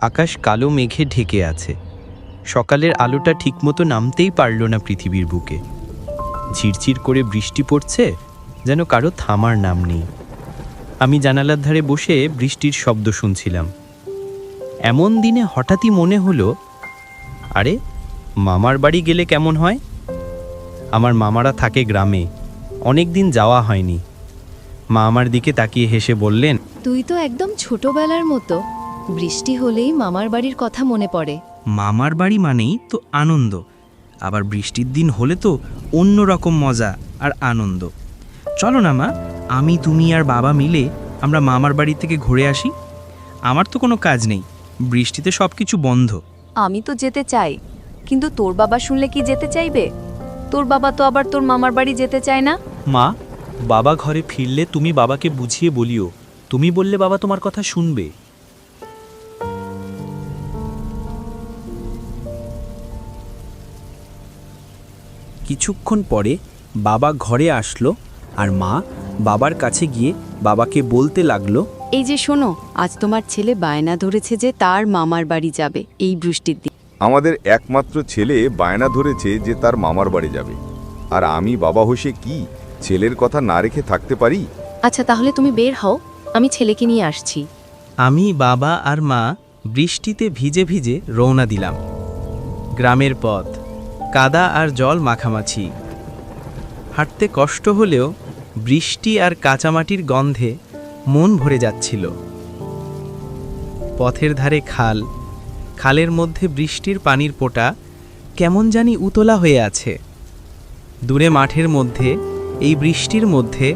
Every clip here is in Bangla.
আকাশ কালো মেঘে ঢেকে আছে। সকালের আলোটা ঠিকমতো নামতেই পারল না পৃথিবীর বুকে। ঝিরঝির করে বৃষ্টি পড়ছে, যেন কারো থামার নাম নেই। আমি জানালার ধারে বসে বৃষ্টির শব্দ শুনছিলাম। এমন দিনে হঠাৎই মনে হলো, আরে মামার বাড়ি গেলে কেমন হয়। আমার মামারা থাকে গ্রামে, অনেক দিন যাওয়া হয়নি। মা আমার দিকে তাকিয়ে হেসে বললেন, তুই তো একদম ছোটবেলার মতো। বৃষ্টি হলেই মামার বাড়ির কথা মনে পড়ে। মামার বাড়ি মানেই তো আনন্দ, আবার বৃষ্টির দিন হলে তো অন্য রকম মজা আর আনন্দ। চলো না মা, আমি তুমি আর বাবা মিলে আমরা মামার বাড়ি থেকে ঘুরে আসি। আমার তো কোনো কাজ নেই, বৃষ্টিতে সব কিছু বন্ধ। আমি তো যেতে চাই, কিন্তু তোর বাবা শুনলে কি যেতে চাইবে? তোর বাবা তো আবার তোর মামার বাড়ি যেতে চায় না। মা, বাবা ঘরে ফিরলে তুমি বাবাকে বুঝিয়ে বলিও। তুমি বললে বাবা তোমার কথা শুনবে। কিছুক্ষণ পরে বাবা ঘরে আসলো আর মা বাবার কাছে গিয়ে বাবাকে বলতে লাগলো, এই যে শোনো, আজ তোমার ছেলে বায়না ধরেছে যে তার মামার বাড়ি যাবে এই বৃষ্টির দিন। আমাদের একমাত্র ছেলে বায়না ধরেছে যে তার মামার বাড়ি যাবে, আর আমি বাবা হোসে কি ছেলের কথা না রেখে থাকতে পারি? আচ্ছা তাহলে তুমি বের হও, আমি ছেলেকে নিয়ে আসছি। আমি, বাবা আর মা বৃষ্টিতে ভিজে ভিজে রওনা দিলাম। গ্রামের পথ, কাদা আর জল মাখামাছি। হাঁটতে কষ্ট হলেও বৃষ্টি আর কাঁচামাটির গন্ধে মন ভরে যাচ্ছিল। পথের ধারে খাল, খালের মধ্যে বৃষ্টির পানির ফোঁটা কেমন জানি উতলা হয়ে আছে। দূরে মাঠের মধ্যে, এই বৃষ্টির মধ্যে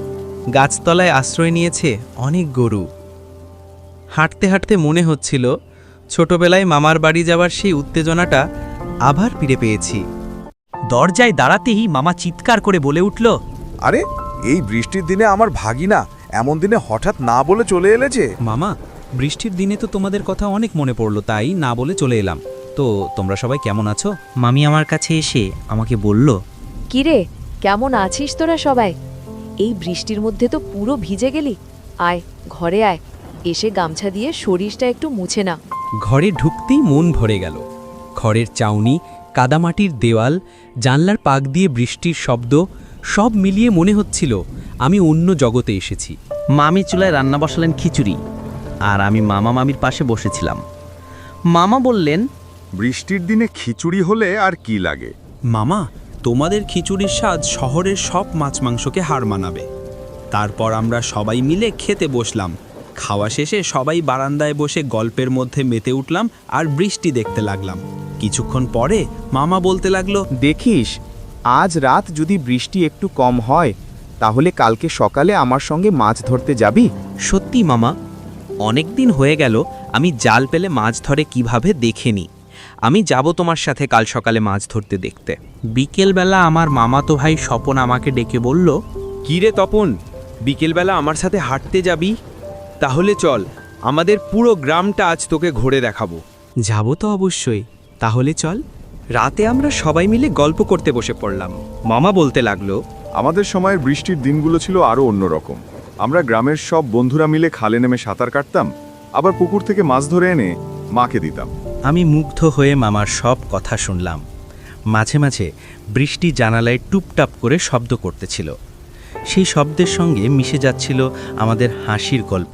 গাছতলায় আশ্রয় নিয়েছে অনেক গরু। হাঁটতে হাঁটতে মনে হচ্ছিল ছোটবেলায় মামার বাড়ি যাওয়ার সেই উত্তেজনাটা আবার ফিরে পেয়েছি। দরজায় দাঁড়াতেই মামা চিৎকার করে বলে উঠল, আরে এই বৃষ্টির দিনে আমার ভাগিনা এমন দিনে হঠাৎ না বলে চলে এলেছে। মামা, বৃষ্টির দিনে তো তোমাদের কথা অনেক মনে পড়লো, তাই না বলে চলে এলাম। তো তোমরা সবাই কেমন আছো? মামি আমার কাছে এসে আমাকে বলল, কিরে, কেমন আছিস তোরা সবাই? এই বৃষ্টির মধ্যে তো পুরো ভিজে গেলি। আয় ঘরে আয়, এসে গামছা দিয়ে শরীরটা একটু মুছে না। ঘরে ঢুকতেই মন ভরে গেল। খড়ের চাউনি, কাদামাটির দেওয়াল, জানলার পাক দিয়ে বৃষ্টির শব্দ সব মিলিয়ে মনে হচ্ছিল আমি অন্য জগতে এসেছি। মামি চুলায় রান্না বসালেন খিচুড়ি, আর আমি মামা মামির পাশে বসেছিলাম। মামা বললেন, বৃষ্টির দিনে খিচুড়ি হলে আর কি লাগে। মামা, তোমাদের খিচুড়ির স্বাদ শহরের সব মাছ মাংসকে হার মানাবে। তারপর আমরা সবাই মিলে খেতে বসলাম। খাওয়া শেষে সবাই বারান্দায় বসে গল্পের মধ্যে মেতে উঠলাম আর বৃষ্টি দেখতে লাগলাম। কিছুক্ষণ পরে মামা বলতে লাগলো, দেখিস, আজ রাত যদি বৃষ্টি একটু কম হয় তাহলে কালকে সকালে আমার সঙ্গে মাছ ধরতে যাবি? সত্যি মামা, অনেক দিন হয়ে গেল আমি জাল পেলে মাছ ধরে কিভাবে দেখেনি। আমি যাব তোমার সাথে কাল সকালে মাছ ধরতে দেখতে। বিকেলবেলা আমার মামাতো ভাই স্বপন আমাকে ডেকে বলল, কি রে তপন, বিকেলবেলা আমার সাথে হাঁটতে যাবি? তাহলে চল, আমাদের পুরো গ্রামটা আজ তোকে ঘুরে দেখাবো। যাব তো অবশ্যই, তাহলে চল। রাতে আমরা সবাই মিলে গল্প করতে বসে পড়লাম। মামা বলতে লাগলো, আমাদের সময়ের বৃষ্টির দিনগুলো ছিল আরও অন্যরকম। আমরা গ্রামের সব বন্ধুরা মিলে খালে নেমে সাঁতার কাটতাম, আবার পুকুর থেকে মাছ ধরে এনে মাকে দিতাম। আমি মুগ্ধ হয়ে মামার সব কথা শুনলাম। মাঝে মাঝে বৃষ্টি জানালায় টুপটাপ করে শব্দ করতেছিল। সেই শব্দের সঙ্গে মিশে যাচ্ছিল আমাদের হাসির গল্প।